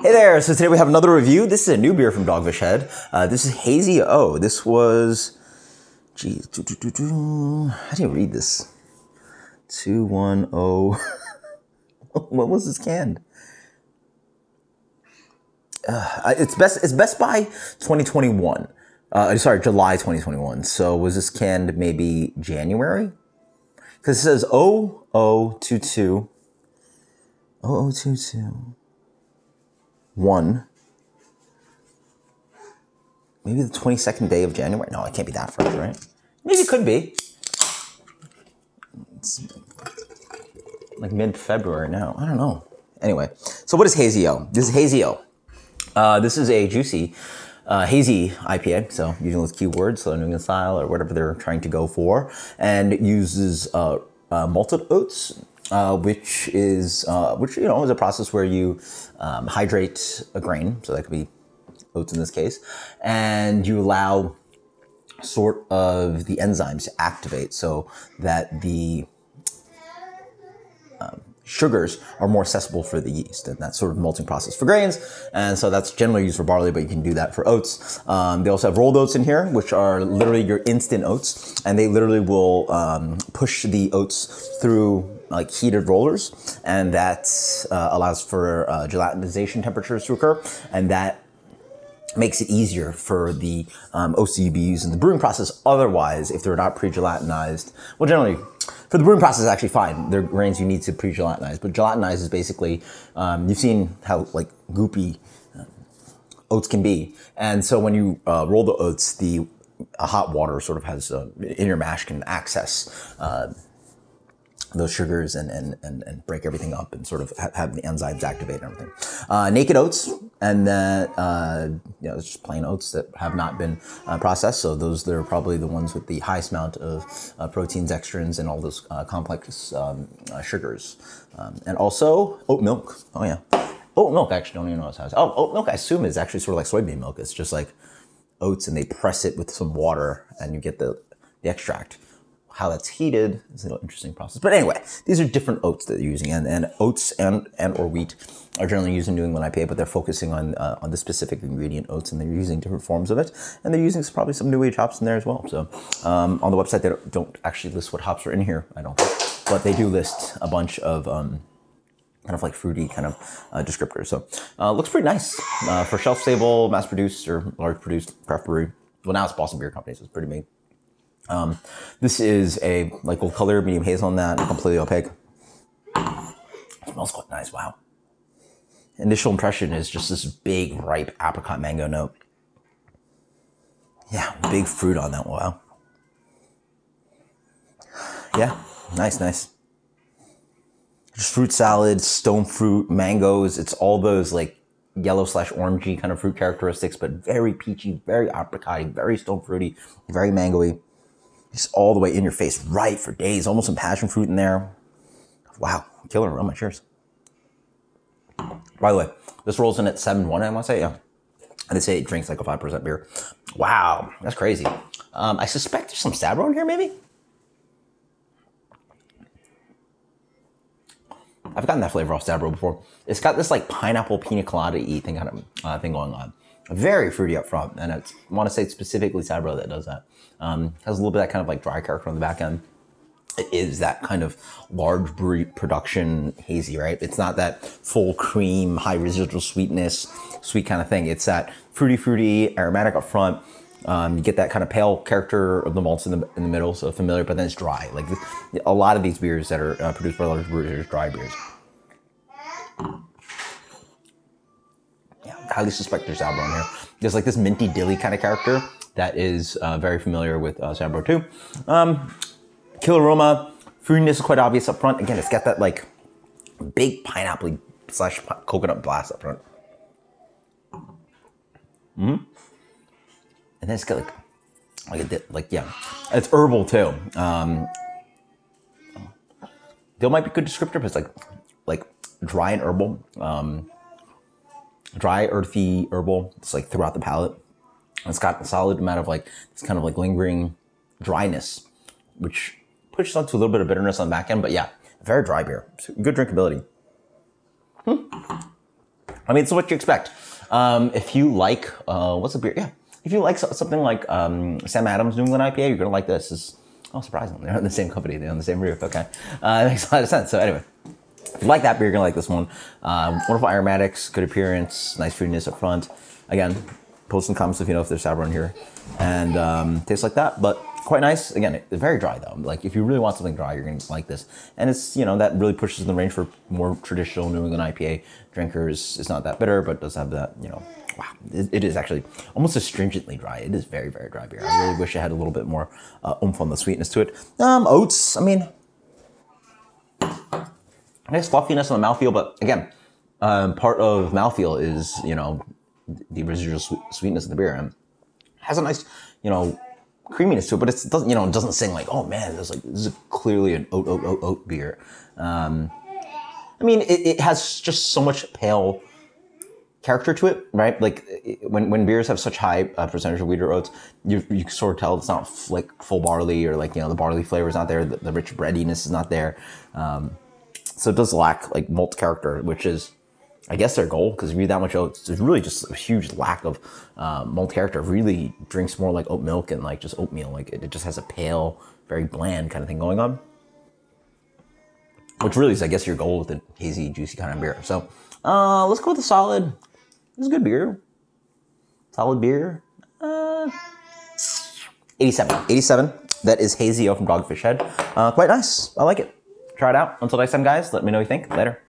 Hey there, so today we have another review. This is a new beer from Dogfish Head. This is Hazy-O. This was, geez, how do you read this? 210, when was this canned? It's Best by 2021. Sorry, July 2021. So was this canned maybe January? Because it says 0022, 0022. 1. Maybe the 22nd day of January? No, it can't be that fresh, right? Maybe it could be. It's like mid-February now. I don't know. Anyway, so what is Hazy-O? This is Hazy-O. This is a juicy, hazy IPA. So using those keywords, so New England style or whatever they're trying to go for. And it uses malted oats. Which is a process where you hydrate a grain, so that could be oats in this case, and you allow sort of the enzymes to activate so that the sugars are more accessible for the yeast, and that sort of malting process for grains. And so that's generally used for barley, but you can do that for oats. They also have rolled oats in here, which are literally your instant oats, and they literally will push the oats through like heated rollers, and that allows for gelatinization temperatures to occur, and that makes it easier for the oats to be used in the brewing process. Otherwise, if they're not pre-gelatinized, well, generally, for the brewing process, it's actually fine. They're grains you need to pre-gelatinize, but gelatinized is basically, you've seen how like goopy oats can be. And so when you roll the oats, the hot water sort of has, in your mash can access those sugars and break everything up and sort of have the enzymes activate and everything. Naked oats, and then it's just plain oats that have not been processed. So they're probably the ones with the highest amount of proteins, dextrins, and all those complex sugars. And also oat milk. Oh yeah, oat milk. Actually, don't even know what it has. Oh, oat milk. I assume is actually sort of like soybean milk. It's just like oats, and they press it with some water, and you get the extract. How that's heated is an interesting process. But anyway, these are different oats that you're using, and oats and or wheat are generally used in New England IPA, but they're focusing on the specific ingredient oats, and they're using different forms of it, and they're using probably some new age hops in there as well. So on the website, they don't actually list what hops are in here, I don't think, but they do list a bunch of kind of like fruity kind of descriptors. So looks pretty nice for shelf-stable, mass-produced, or large-produced craft brewery. Well, now it's Boston Beer Company, so it's pretty big. This is a like gold color, medium hazelnut, completely opaque. It smells quite nice. Wow. Initial impression is just this big, ripe apricot mango note. Yeah, big fruit on that. Wow. Yeah, nice. Just fruit salad, stone fruit, mangoes. It's all those like yellow/orangey kind of fruit characteristics, but very peachy, very apricot-y, very stone fruity, very mango-y. Just all the way in your face, right for days. Almost some passion fruit in there. Wow, killer aroma, cheers. By the way, this rolls in at 7.1, I want to say, yeah. And they say it drinks like a 5% beer. Wow, that's crazy. I suspect there's some Sabro in here, maybe? I've gotten that flavor off Sabro before. It's got this like pineapple pina colada-y thing kind of thing going on. Very fruity up front, and I want to say it's specifically Sabro that does that. Has a little bit of that kind of like dry character on the back end. It is that kind of large brewery production hazy, right? It's not that full cream, high residual sweetness, sweet kind of thing. It's that fruity, aromatic up front. You get that kind of pale character of the malts in the middle, so familiar, but then it's dry. Like a lot of these beers that are produced by large breweries are dry beers. Highly suspect there's Sabro in here. There's like this minty dilly kind of character that is very familiar with Sabro too. Killer aroma, fruitiness is quite obvious up front. Again, it's got that like big pineapple / coconut blast up front. And then it's got yeah, it's herbal too. Dill might be a good descriptor, but it's like dry and herbal. Dry, earthy, herbal. It's like throughout the palate. It's got a solid amount of like this kind of like lingering dryness, which pushes onto a little bit of bitterness on the back end. But yeah, very dry beer. Good drinkability. I mean, it's what you expect. If you like, what's the beer? Yeah. If you like something like Sam Adams New England IPA, you're going to like this. Surprisingly, they're in the same company. They're on the same roof. Okay. It makes a lot of sense. So anyway, if you like that beer, you're going to like this one. Wonderful aromatics, good appearance, nice fruitiness up front. Again, post some comments if you know if there's sour in here. And tastes like that, but quite nice. Again, it's very dry though. Like if you really want something dry, you're going to like this. And it's, that really pushes the range for more traditional New England IPA drinkers. It's not that bitter, but it does have that, wow. It is actually almost astringently dry. It is very, very dry beer. I really wish it had a little bit more oomph on the sweetness to it. Oats, I mean, nice fluffiness on the mouthfeel, but again, part of mouthfeel is, the residual sweetness of the beer. And has a nice, creaminess to it, but it doesn't, it doesn't sing like, oh man, this is clearly an oat beer. I mean, it has just so much pale character to it, right? Like when beers have such high percentage of wheat or oats, you can sort of tell it's not like full barley, or like, the barley flavor is not there, the rich breadiness is not there. So it does lack like malt character, which is, I guess, their goal, because if you eat that much oats, there's really just a huge lack of malt character. It really drinks more like oat milk and like just oatmeal. Like it just has a pale, very bland kind of thing going on, which really is, I guess, your goal with a hazy, juicy kind of beer. So let's go with a solid. This is a good beer. Solid beer. 87. 87. That is Hazy-O from Dogfish Head. Quite nice. I like it. Try it out. Until next time, guys, let me know what you think. Later.